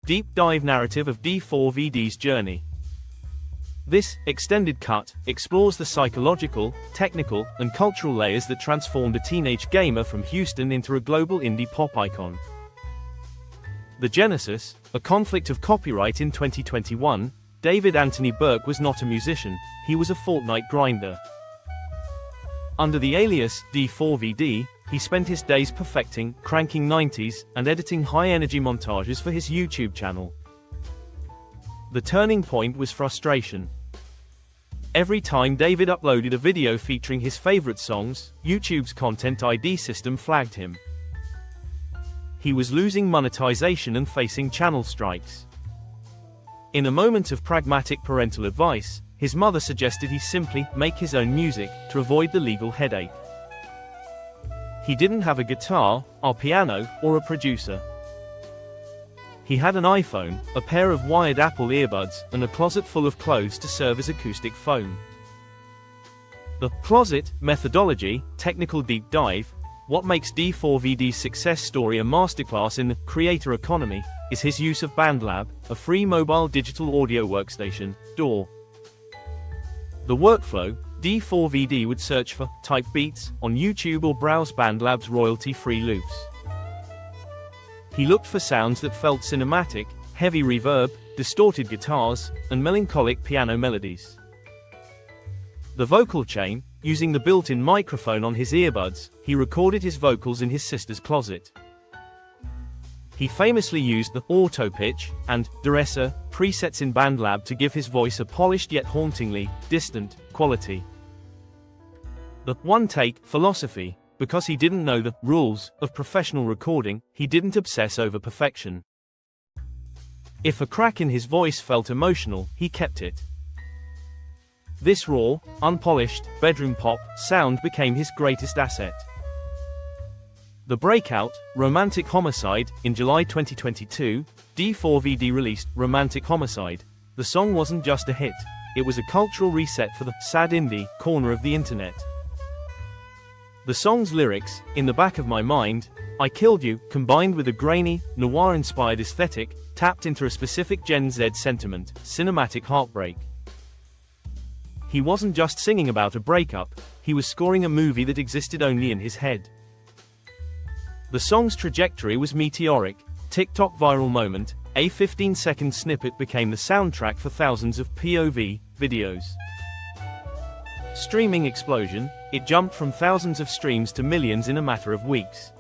deep dive narrative of d4vd's journey. This extended cut explores the psychological, technical, and cultural layers that transformed a teenage gamer from Houston into a global indie pop icon. The genesis, a conflict of copyright in 2021. David Anthony Burke was not a musician, he was a Fortnite grinder. Under the alias d4vd, he spent his days perfecting, cranking 90s, and editing high-energy montages for his YouTube channel. The turning point was frustration. Every time David uploaded a video featuring his favorite songs, YouTube's Content ID system flagged him. He was losing monetization and facing channel strikes. In a moment of pragmatic parental advice, his mother suggested he simply make his own music to avoid the legal headache. He didn't have a guitar, a piano, or a producer. He had an iPhone, a pair of wired Apple earbuds, and a closet full of clothes to serve as acoustic foam. The closet methodology, technical deep dive, what makes d4vd's success story a masterclass in the creator economy, is his use of BandLab, a free mobile digital audio workstation, DAW. The workflow, d4vd would search for type beats on YouTube or browse BandLab's royalty-free loops. He looked for sounds that felt cinematic, heavy reverb, distorted guitars, and melancholic piano melodies. The vocal chain, using the built-in microphone on his earbuds, he recorded his vocals in his sister's closet. He famously used the auto pitch and deresser presets in BandLab to give his voice a polished yet hauntingly distant quality. The one-take philosophy, because he didn't know the rules of professional recording, he didn't obsess over perfection. If a crack in his voice felt emotional, he kept it. This raw, unpolished, bedroom pop sound became his greatest asset. The breakout, Romantic Homicide, in July 2022, d4vd released Romantic Homicide. The song wasn't just a hit, it was a cultural reset for the sad indie corner of the internet. The song's lyrics, "In the back of my mind, I killed you," combined with a grainy, noir-inspired aesthetic, tapped into a specific Gen Z sentiment, cinematic heartbreak. He wasn't just singing about a breakup, he was scoring a movie that existed only in his head. The song's trajectory was meteoric. TikTok viral moment, a 15-second snippet became the soundtrack for thousands of POV videos. Streaming explosion, it jumped from thousands of streams to millions in a matter of weeks.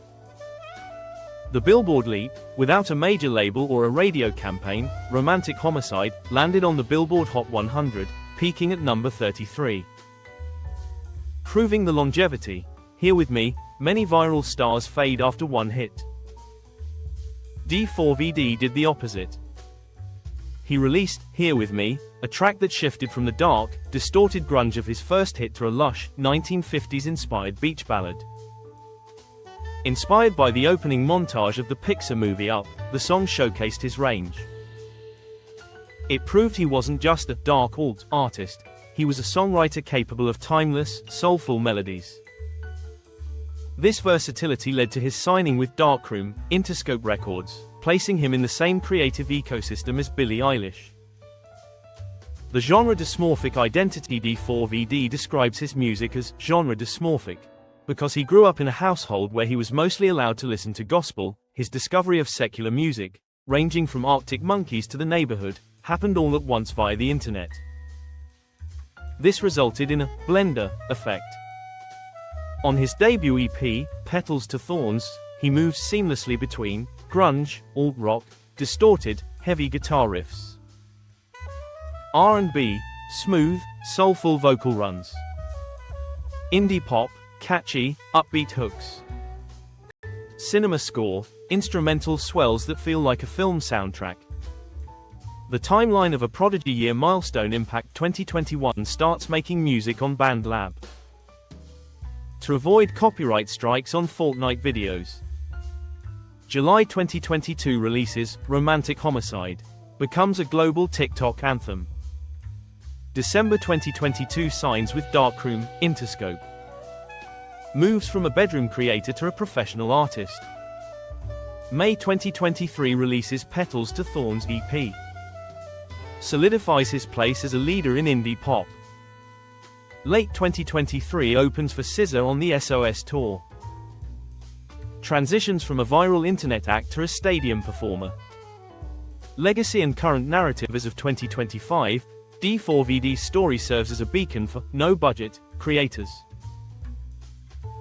The Billboard leap, without a major label or a radio campaign, Romantic Homicide, landed on the Billboard Hot 100, peaking at number 33. Proving the longevity. Here with me, many viral stars fade after one hit. d4vd did the opposite. He released Here With Me, a track that shifted from the dark, distorted grunge of his first hit to a lush, 1950s-inspired beach ballad. Inspired by the opening montage of the Pixar movie Up, the song showcased his range. It proved he wasn't just a dark alt artist, he was a songwriter capable of timeless, soulful melodies. This versatility led to his signing with Darkroom, Interscope Records, placing him in the same creative ecosystem as Billie Eilish. The genre dysmorphic identity d4vd describes his music as genre dysmorphic. Because he grew up in a household where he was mostly allowed to listen to gospel, his discovery of secular music, ranging from Arctic Monkeys to The Neighborhood, happened all at once via the internet. This resulted in a blender effect. On his debut EP, Petals to Thorns, he moves seamlessly between grunge, alt-rock, distorted, heavy guitar riffs, R&B, smooth, soulful vocal runs, indie pop, catchy, upbeat hooks, cinema score, instrumental swells that feel like a film soundtrack. The timeline of a Prodigy year milestone Impact 2021 starts making music on BandLab. To avoid copyright strikes on Fortnite videos. July 2022 releases Romantic Homicide. Becomes a global TikTok anthem. December 2022 signs with Darkroom, Interscope. Moves from a bedroom creator to a professional artist. May 2023 releases Petals to Thorns EP. Solidifies his place as a leader in indie pop. Late 2023 opens for SZA on the SOS tour. Transitions from a viral internet act to a stadium performer. Legacy and current narrative. As of 2025, d4vd's story serves as a beacon for no-budget creators.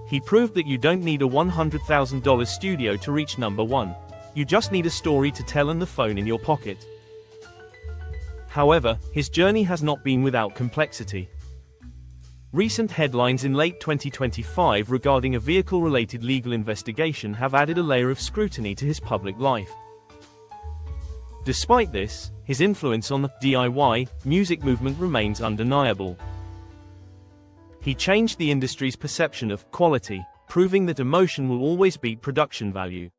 He proved that you don't need a $100,000 studio to reach #1. You just need a story to tell and the phone in your pocket. However, his journey has not been without complexity. Recent headlines in late 2025 regarding a vehicle-related legal investigation have added a layer of scrutiny to his public life. Despite this, his influence on the DIY music movement remains undeniable. He changed the industry's perception of quality, proving that emotion will always beat production value.